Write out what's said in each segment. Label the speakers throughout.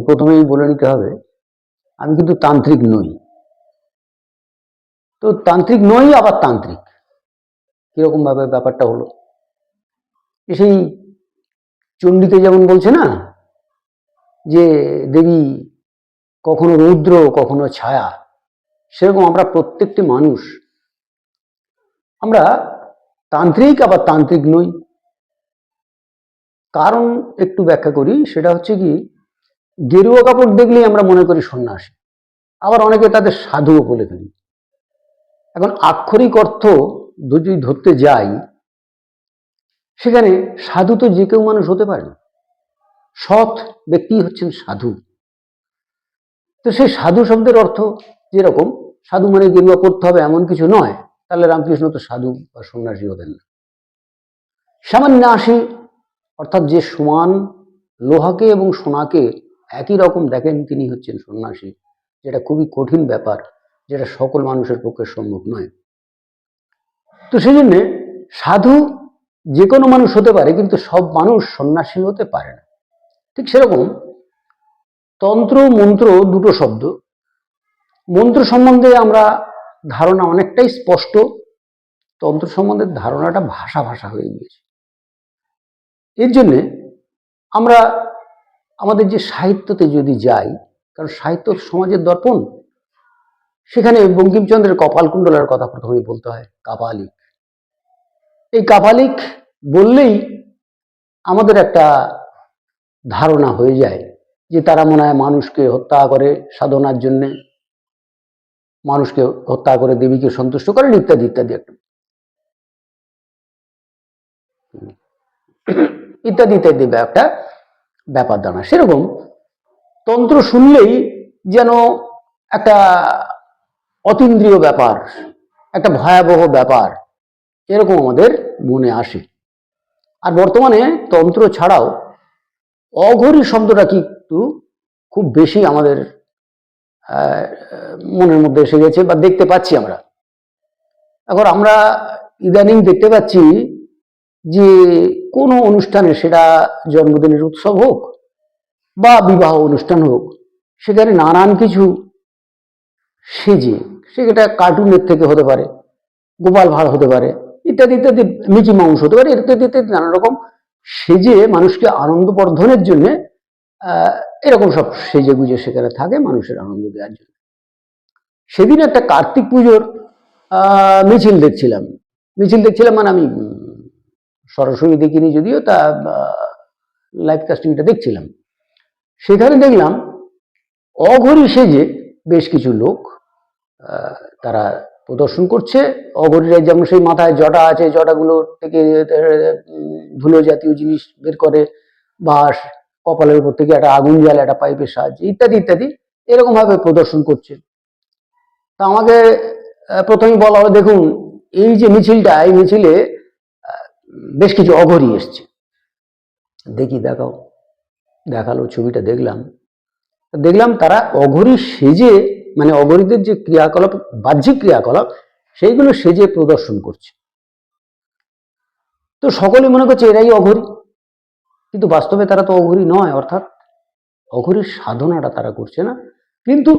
Speaker 1: প্রথমেই বলে নিতে হবে আমি কিন্তু তান্ত্রিক নই। তো তান্ত্রিক নই আবার তান্ত্রিক, কিরকম ভাবে ব্যাপারটা হলো? সেই চণ্ডীতে যেমন বলছে না যে দেবী কখনো রৌদ্র কখনো ছায়া, সেরকম আমরা প্রত্যেকটি মানুষ, আমরা তান্ত্রিক আবার তান্ত্রিক নই। কারণ একটু ব্যাখ্যা করি, সেটা হচ্ছে কি, গেরুয়া কাপড় দেখলেই আমরা মনে করি সন্ন্যাসী, আবার অনেকে তাদের সাধুও বলে ফেলি। এখন আক্ষরিক অর্থ যদি ধরতে যাই, সেখানে সাধু তো যে কেউ মানুষ হতে পারে, সৎ ব্যক্তি হচ্ছেন সাধু। তো সেই সাধু শব্দের অর্থ যেরকম, সাধু মানে গেরুয়া পড়তে হবে এমন কিছু নয়, তাহলে রামকৃষ্ণ তো সাধু বা সন্ন্যাসী হতেন না। সামান্যাসী অর্থাৎ যে সমান লোহাকে এবং সোনাকে একই রকম দেখেন, তিনি হচ্ছেন সন্ন্যাসী, যেটা খুবই কঠিন ব্যাপার, যেটা সকল মানুষের পক্ষে সম্ভব নয়। তো সেই জন্যে সাধু যে কোনো মানুষ হতে পারে, কিন্তু সব মানুষ সন্ন্যাসী হতে পারে না। ঠিক সেরকম তন্ত্র মন্ত্র দুটো শব্দ, মন্ত্র সম্বন্ধে আমরা ধারণা অনেকটাই স্পষ্ট, তন্ত্র সম্বন্ধে ধারণাটা ভাষা ভাষা হয়ে গিয়েছে। এর জন্যে আমরা আমাদের যে সাহিত্যতে যদি যাই, কারণ সাহিত্য সমাজের দর্পণ, সেখানে বঙ্কিমচন্দ্রের কপালকুণ্ডলার কথা প্রথমেই বলতে হয়, কাপালিক। এই কাপালিক বললেই আমাদের একটা ধারণা হয়ে যায় যে তারা মনে হয় মানুষকে হত্যা করে সাধনার জন্যে, মানুষকে হত্যা করে দেবীকে সন্তুষ্ট করেন ইত্যাদি ইত্যাদি ইত্যাদি ইত্যাদি একটা ব্যাপার দাঁড়া। সেরকম তন্ত্র শুনলেই যেন একটা অতীন্দ্রিয় ব্যাপার, একটা ভয়াবহ ব্যাপার, এরকম আমাদের মনে আসে। আর বর্তমানে তন্ত্র ছাড়াও অঘরী শব্দটা কিন্তু খুব বেশি আমাদের মনের মধ্যে এসে গেছে বা দেখতে পাচ্ছি আমরা। এখন আমরা ইদানিং দেখতে পাচ্ছি যে কোনো অনুষ্ঠানে, সেটা জন্মদিনের উৎসব হোক বা বিবাহ অনুষ্ঠান হোক, সেখানে নানান কিছু সেজে, সেটা কার্টুনের থেকে হতে পারে, গোপাল ভাঁড় হতে পারে, ইত্যাদি ইত্যাদি, মিকি মাউস হতে পারে, ইত্যাদি ইত্যাদি নানা রকম সেজে মানুষকে আনন্দ বর্ধনের জন্য এরকম সব সেজে গুজে সেখানে থাকে মানুষের আনন্দ দেওয়ার জন্য। সেদিন একটা কার্তিক পুজোর মিছিল দেখছিলাম মানে আমি সরাসরি দেখিনি যদিও, তা লাইভ কাস্টিংটা দেখছিলাম। সেখানে দেখলাম অঘরী সেজে বেশ কিছু লোক তারা প্রদর্শন করছে। অঘরীরা যেমন সেই মাথায় জটা আছে, জটাগুলো থেকে ধুলো জাতীয় জিনিস বের করে, বা কপালের উপর থেকে একটা আগুন জ্বালে একটা পাইপের সাহায্যে, ইত্যাদি ইত্যাদি এরকম ভাবে প্রদর্শন করছে। তা আমাকে প্রথমেই বলা হলো, দেখুন এই যে মিছিলটা, এই মিছিলে বেশ কিছু অঘরী এসছে। দেখি, দেখালো, ছবিটা দেখলাম তারা অঘরী সেজে, মানে অঘরীদের যে ক্রিয়াকলাপ, বাহ্যিক ক্রিয়াকলাপ, সেইগুলো সেজে প্রদর্শন করছে। তো সকলে মনে করছে এরাই অঘরী, কিন্তু বাস্তবে তারা তো অঘরী নয়, অর্থাৎ অঘরীর সাধনাটা তারা করছে না, কিন্তু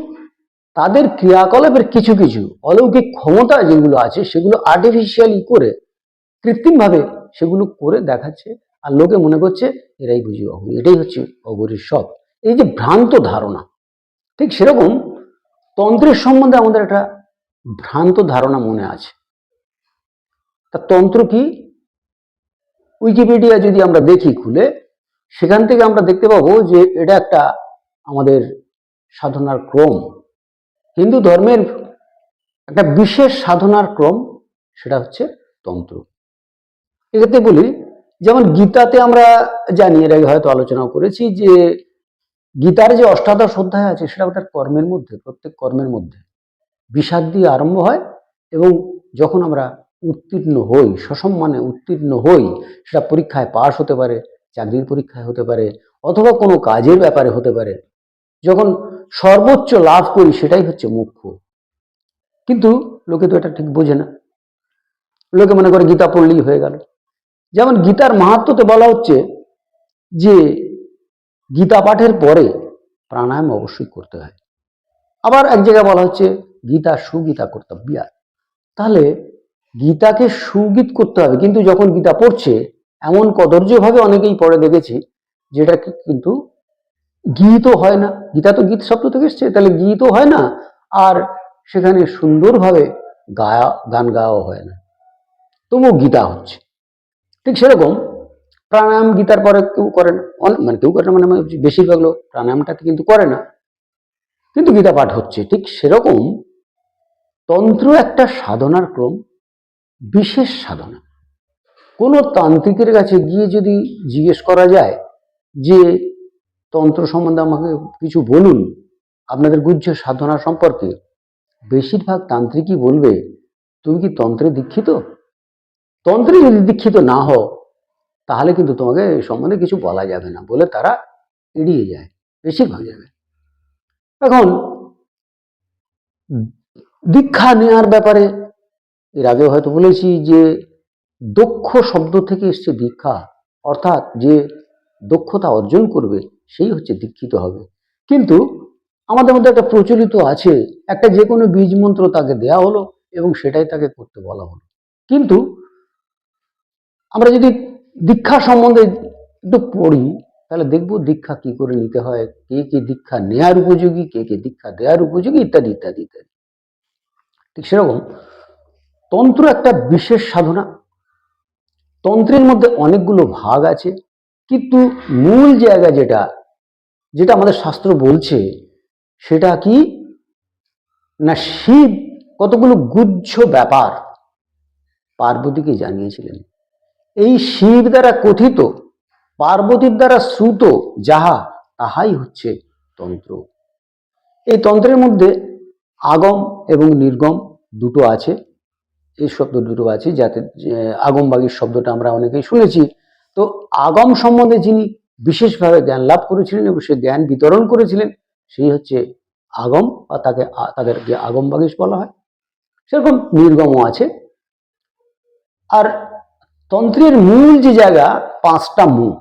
Speaker 1: তাদের ক্রিয়াকলাপের কিছু কিছু অলৌকিক ক্ষমতা যেগুলো আছে, সেগুলো আর্টিফিশিয়ালি করে, কৃত্রিমভাবে সেগুলো করে দেখাচ্ছে, আর লোকে মনে করছে এরাই বুঝি অঘরী। এটাই হচ্ছে অঘরীর সব। এই যে ভ্রান্ত ধারণা, ঠিক সেরকম তন্ত্রের সম্বন্ধে আমাদের একটা ভ্রান্ত ধারণা মনে আছে। তা তন্ত্র কি? উইকিপিডিয়া যদি আমরা দেখি খুলে, সেখান থেকে আমরা দেখতে পাবো যে এটা একটা আমাদের সাধনার ক্রম, হিন্দু ধর্মের একটা বিশেষ সাধনার ক্রম, সেটা হচ্ছে তন্ত্র। এক্ষেত্রে বলি, যেমন গীতাতে আমরা জানি, এর আগে হয়তো আলোচনা করেছি, যে গীতার যে অষ্টাদশ অধ্যায় আছে, সেটা তার কর্মের মধ্যে, প্রত্যেক কর্মের মধ্যে বিষাদ দিয়ে আরম্ভ হয়, এবং যখন আমরা উত্তীর্ণ হই, সসম্মানে উত্তীর্ণ হই, সেটা পরীক্ষায় পাশ হতে পারে, চাকরির পরীক্ষায় হতে পারে, অথবা কোনো কাজের ব্যাপারে হতে পারে, যখন সর্বোচ্চ লাভ করি, সেটাই হচ্ছে মোক্ষ। কিন্তু লোকে তো এটা ঠিক বোঝে না, লোকে মনে করে গীতা পড়লেই হয়ে গেল। যেমন গীতার মাহাত্ম্যতে বলা হচ্ছে যে গীতা পাঠের পরে প্রাণায়াম অবশ্যই করতে হয়। আবার এক জায়গায় বলা হচ্ছে গীতা সুগীতা কর্তব্যা। তাহলে গীতাকে সুগীত করতে হবে, কিন্তু যখন গীতা পড়ছে এমন কদর্যভাবে অনেকেই পড়ে দেখেছি যেটা কিন্তু গীতও হয় না। গীতা তো গীত শব্দ থেকে এসছে, তাহলে গীতও হয় না, আর সেখানে সুন্দরভাবে গান গাওয়াও হয় না, তবুও গীতা হচ্ছে। ঠিক সেরকম প্রাণায়াম গীতার পরে কেউ করে না, মানে কেউ করে না মানে বেশিরভাগ লোক প্রাণায়ামটা কিন্তু করে না, কিন্তু গীতা পাঠ হচ্ছে। ঠিক সেরকম তন্ত্র একটা সাধনার ক্রম, বিশেষ সাধনা। কোনো তান্ত্রিকের কাছে গিয়ে যদি জিজ্ঞেস করা যায় যে তন্ত্র সম্বন্ধে আমাকে কিছু বলুন, আপনাদের গুহ্য সাধনা সম্পর্কে, বেশিরভাগ তান্ত্রিকই বলবে তুমি কি তন্ত্রে দীক্ষিত? তন্ত্রে যদি দীক্ষিত না হও তাহলে কিন্তু তোমাকে এই সম্বন্ধে কিছু বলা যাবে না বলে তারা এড়িয়ে যায় বেশিরভাগ জায়গায়। এখন দীক্ষা নেওয়ার ব্যাপারে এর আগে হয়তো বলেছি যে দক্ষ শব্দ থেকে এসছে দীক্ষা, অর্থাৎ যে দক্ষতা অর্জন করবে সেই হচ্ছে দীক্ষিত হবে। কিন্তু আমাদের মধ্যে একটা প্রচলিত আছে, একটা যে কোনো বীজ মন্ত্র তাকে দেয়া হলো এবং সেটাই তাকে করতে বলা হলো। কিন্তু আমরা যদি দীক্ষা সম্বন্ধে একটু পড়ি তাহলে দেখবো দীক্ষা কি করে নিতে হয়, কে কে দীক্ষা নেয়ার উপযোগী, কে কে দীক্ষা দেওয়ার উপযোগী, ইত্যাদি ইত্যাদি ইত্যাদি। ঠিক সেরকম তন্ত্র একটা বিশেষ সাধনা। তন্ত্রের মধ্যে অনেকগুলো ভাগ আছে, কিন্তু মূল জায়গা যেটা যেটা আমাদের শাস্ত্র বলছে সেটা কি না, শিব কতগুলো গুহ্য ব্যাপার পার্বতীকে জানিয়েছিলেন। এই শিব দ্বারা কথিত, পার্বতীর দ্বারা শ্রুত যাহা, তাহাই হচ্ছে তন্ত্র। এই তন্ত্রের মধ্যে আগম এবং নির্গম দুটো আছে, এই শব্দ দুটো আছে, যাতে আগম বাগীর শব্দটা আমরা অনেকেই শুনেছি। তো আগম সম্বন্ধে যিনি বিশেষভাবে জ্ঞান লাভ করেছিলেন এবং সে জ্ঞান বিতরণ করেছিলেন সেই হচ্ছে আগম, বা তাদেরকে আগম বাগীশ বলা হয়। সেরকম নির্গমও আছে। আর তন্ত্রের মূল যে জায়গা, পাঁচটা মুখ।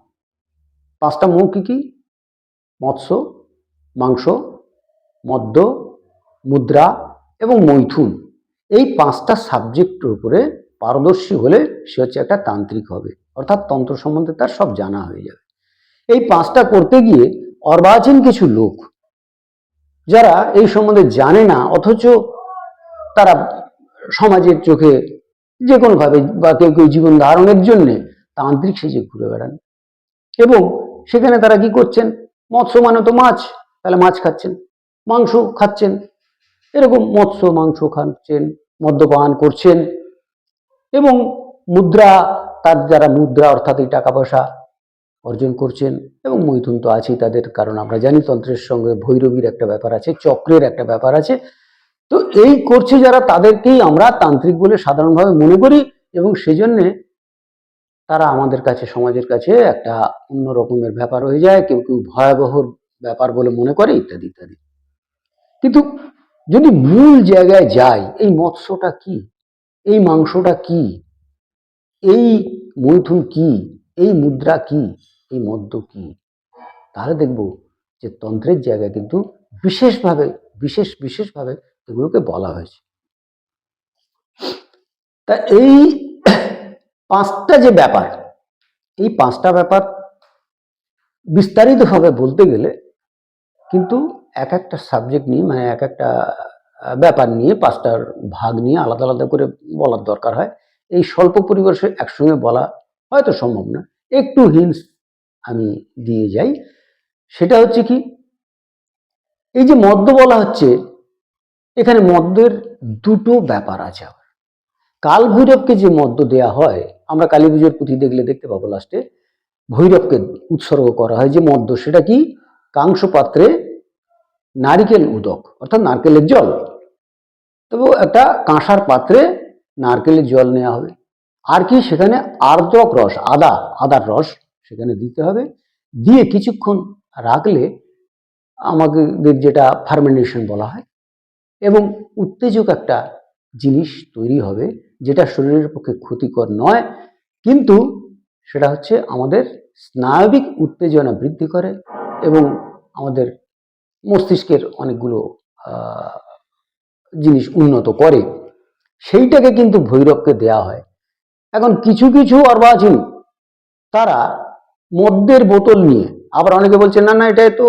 Speaker 1: পাঁচটা মুখ কি কি? মৎস্য, মাংস, মদ্য, মুদ্রা এবং মৈথুন। এই পাঁচটা সাবজেক্টের উপরে পারদর্শী হলে সে হচ্ছে একটা তান্ত্রিক হবে, অর্থাৎ তন্ত্র সম্বন্ধে তার সব জানা হয়ে যাবে। এই পাঁচটা করতে গিয়ে অর্বাচীন কিছু লোক যারা এই সম্বন্ধে জানে না, অথচ তারা সমাজের চোখে যে কোনোভাবে বা কেউ কেউ জীবন ধারণের জন্য তান্ত্রিক সেজে ঘুরে বেড়ান, এবং সেখানে তারা কি করছেন, মৎস্য মানে তো মাছ, তাহলে মাছ খাচ্ছেন, মাংস খাচ্ছেন, এরকম মৎস্য মাংস খাচ্ছেন, মদ্যপান করছেন, এবং মুদ্রা, তার যারা মুদ্রা অর্থাৎ এই টাকা পয়সা অর্জন করছেন, এবং মৈথুন তো আছেই তাদের, কারণ আমরা জানি তন্ত্রের সঙ্গে ভৈরবীর একটা ব্যাপার আছে, চক্রের একটা ব্যাপার আছে। তো এই করছে যারা, তাদেরকেই আমরা তান্ত্রিক বলে সাধারণভাবে মনে করি, এবং সেজন্যে তারা আমাদের কাছে, সমাজের কাছে একটা অন্য রকমের ব্যাপার হয়ে যায়, কেউ কেউ ভয়াবহ ব্যাপার বলে মনে করে, ইত্যাদি ইত্যাদি। কিন্তু যদি মূল জায়গায় যাই, এই মৎস্যটা কি, এই মাংসটা কি, এই মৈথুন কি, এই মুদ্রা কি, এই মদ্য কি, তাহলে দেখব যে তন্ত্রের জায়গায় কিন্তু বিশেষভাবে বিশেষভাবে এগুলোকে বলা হয়েছে। তা এই পাঁচটা যে ব্যাপার, এই পাঁচটা ব্যাপার বিস্তারিতভাবে বলতে গেলে কিন্তু এক একটা সাবজেক্ট নিয়ে, মানে এক একটা ব্যাপার নিয়ে, পাঁচটার ভাগ নিয়ে আলাদা আলাদা করে বলার দরকার হয়। এই স্বল্প পরিবেশে একসঙ্গে বলা হয়তো সম্ভব না, একটু হিন্টস আমি দিয়ে যাই। সেটা হচ্ছে কি, এই যে মদ্য বলা হচ্ছে, এখানে মদ্যের দুটো ব্যাপার আছে। আবার কাল ভৈরবকে যে মদ্য দেয়া হয়, আমরা কালী পুজোর পুঁথি দেখলে দেখতে পাবো লাস্টে ভৈরবকে উৎসর্গ করা হয় যে মদ্য, সেটা কি, কাংস পাত্রে নারিকেল উদক অর্থাৎ নারকেলের জল। তবে একটা কাঁসার পাত্রে নারকেলের জল নেওয়া হবে, আর কি সেখানে আর্দ্রক রস, আদার রস সেখানে দিতে হবে, দিয়ে কিছুক্ষণ রাখলে আমাদের যেটা ফার্মেন্টেশন বলা হয়, এবং উত্তেজক একটা জিনিস তৈরি হবে, যেটা শরীরের পক্ষে ক্ষতিকর নয়, কিন্তু সেটা হচ্ছে আমাদের স্নায়বিক উত্তেজনা বৃদ্ধি করে এবং আমাদের মস্তিষ্কের অনেকগুলো আহ, জিনিস উন্নত করে, সেইটাকে কিন্তু ভৈরবকে দেয়া হয়। এখন কিছু কিছু অর্বাচীন তারা মদ্যের বোতল নিয়ে, আবার অনেকে বলছেন না না এটা তো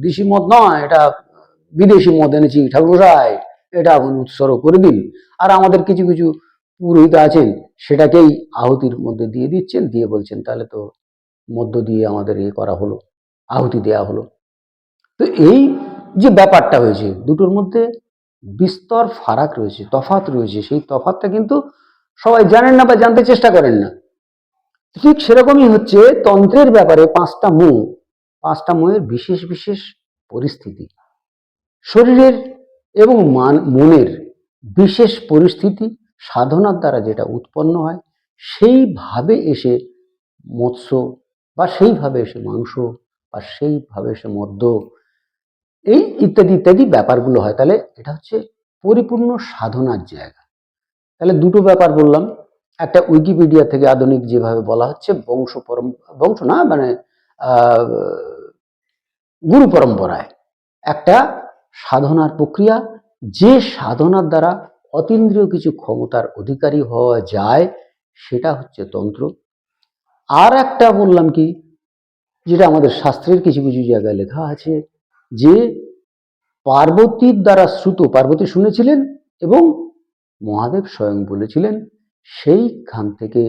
Speaker 1: দেশি মদ নয়, এটা বিদেশি মদ এনেছি ঠাকুরমশাই, এটা আপনি উৎসর্গ করে দিন। আর আমাদের কিছু কিছু পুরোহিত আছেন সেটাকেই আহুতির মধ্যে দিয়ে দিচ্ছেন, দিয়ে বলছেন তাহলে তো মধ্য দিয়ে আমাদের করা হলো, আহুতি দেয়া হলো। তো এই যে ব্যাপারটা হয়েছে দুটোর মধ্যে বিস্তর ফারাক রয়েছে, তফাৎ রয়েছে, সেই তফাৎটা কিন্তু সবাই জানেন না বা জানতে চেষ্টা করেন না। ঠিক সেরকমই হচ্ছে তন্ত্রের ব্যাপারে পাঁচটা মোয়ের বিশেষ বিশেষ পরিস্থিতি, শরীরের এবং মনের বিশেষ পরিস্থিতি সাধনার দ্বারা যেটা উৎপন্ন হয়, সেইভাবে এসে মৎস্য বা সেইভাবে এসে মাংস বা সেইভাবে এসে মদ্য, এই ইত্যাদি ইত্যাদি ব্যাপারগুলো হয়। তাহলে এটা হচ্ছে পরিপূর্ণ সাধনার জায়গা। তাহলে দুটো ব্যাপার বললাম, একটা উইকিপিডিয়া থেকে আধুনিক যেভাবে বলা হচ্ছে বংশ না মানে আহ, গুরু পরম্পরায় একটা সাধনার প্রক্রিয়া, যে সাধনার দ্বারা অতীন্দ্রিয় কিছু ক্ষমতার অধিকারী হওয়া যায়, সেটা হচ্ছে তন্ত্র। আর একটা বললাম কি, যেটা আমাদের শাস্ত্রের কিছু কিছু জায়গায় লেখা আছে, যে পার্বতীর দ্বারা শ্রুত, পার্বতী শুনেছিলেন এবং মহাদেব স্বয়ং বলেছিলেন, সেইখান থেকে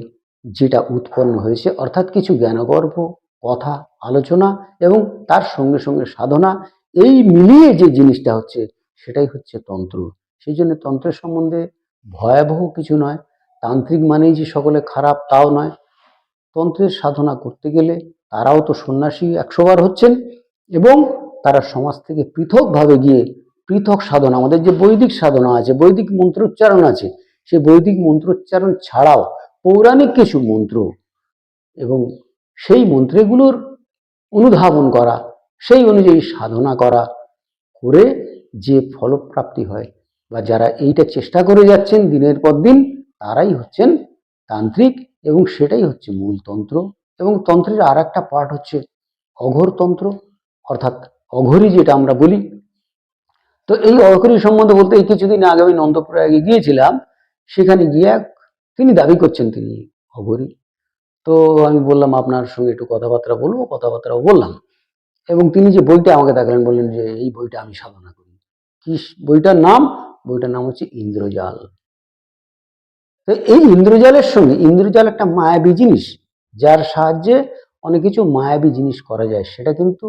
Speaker 1: যেটা উৎপন্ন হয়েছে, অর্থাৎ কিছু জ্ঞানগর্ভ কথা আলোচনা এবং তার সঙ্গে সঙ্গে সাধনা, এই মিলিয়ে যে জিনিসটা হচ্ছে সেটাই হচ্ছে তন্ত্র। সেই জন্য তন্ত্রের সম্বন্ধে ভয়াবহ কিছু নয়, তান্ত্রিক মানেই যে সকলে খারাপ তাও নয়। তন্ত্রের সাধনা করতে গেলে তারাও তো সন্ন্যাসী 100 বার হচ্ছেন, এবং তারা সমাজ থেকে পৃথকভাবে গিয়ে পৃথক সাধনা, আমাদের যে বৈদিক সাধনা আছে, বৈদিক মন্ত্রোচ্চারণ আছে, সেই বৈদিক মন্ত্রোচ্চারণ ছাড়াও পৌরাণিক কিছু মন্ত্র এবং সেই মন্ত্রগুলোর অনুধাবন করা, সেই অনুযায়ী সাধনা করা করে যে ফলপ্রাপ্তি হয়, বা যারা এইটা চেষ্টা করে যাচ্ছেন দিনের পর দিন, তারাই হচ্ছেন তান্ত্রিক, এবং সেটাই হচ্ছে মূল তন্ত্র। এবং তন্ত্রের আর একটা পার্ট হচ্ছে অঘোরতন্ত্র, অর্থাৎ অঘোরী যেটা আমরা বলি। তো এই অঘোরী সম্বন্ধে বলতে, এই কিছুদিন আগে আমি নন্দপ্রয়াগে গিয়েছিলাম, সেখানে গিয়ে তিনি দাবি করছেন তিনি অঘোরী। তো আমি বললাম আপনার সঙ্গে একটু কথাবার্তা বলবো, কথাবার্তাও বললাম, এবং তিনি যে বইটা আমাকে দেখালেন, বললেন যে এই বইটা আমি সাধনা করি। কি বইটার নাম? বইটার নাম হচ্ছে ইন্দ্রজাল। তো এই ইন্দ্রজালের সঙ্গে, ইন্দ্রজাল একটা মায়াবী জিনিস, যার সাহায্যে অনেক কিছু মায়াবী জিনিস করা যায়, সেটা কিন্তু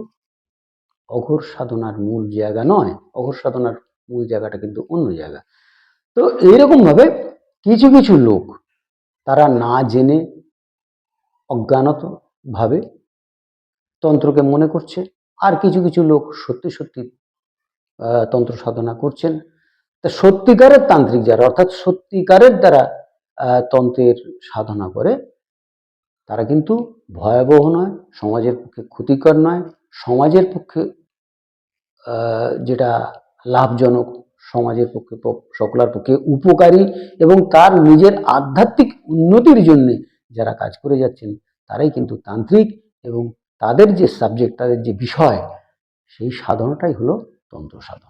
Speaker 1: অঘোর সাধনার মূল জায়গা নয়। অঘোর সাধনার মূল জায়গাটা কিন্তু অন্য জায়গা। তো এইরকম ভাবে কিছু কিছু লোক, তারা না জেনে অজ্ঞানত ভাবে তন্ত্রকে মনে করছে, আর কিছু কিছু লোক সত্যি সত্যি তন্ত্র সাধনা করছেন। তা সত্যিকারের তান্ত্রিক যারা, অর্থাৎ সত্যিকারের দ্বারা তন্ত্রের সাধনা করে, তারা কিন্তু ভয়াবহ নয়, সমাজের পক্ষে ক্ষতিকর নয়, সমাজের পক্ষে যেটা লাভজনক, সমাজের পক্ষে সকলের পক্ষে উপকারী, এবং তার নিজের আধ্যাত্মিক উন্নতির জন্য যারা কাজ করে যাচ্ছেন, তারাই কিন্তু তান্ত্রিক। এবং তাদের যে সাবজেক্ট, তাদের যে বিষয়, সেই সাধনাটাই হলো তন্ত্র সাধনা।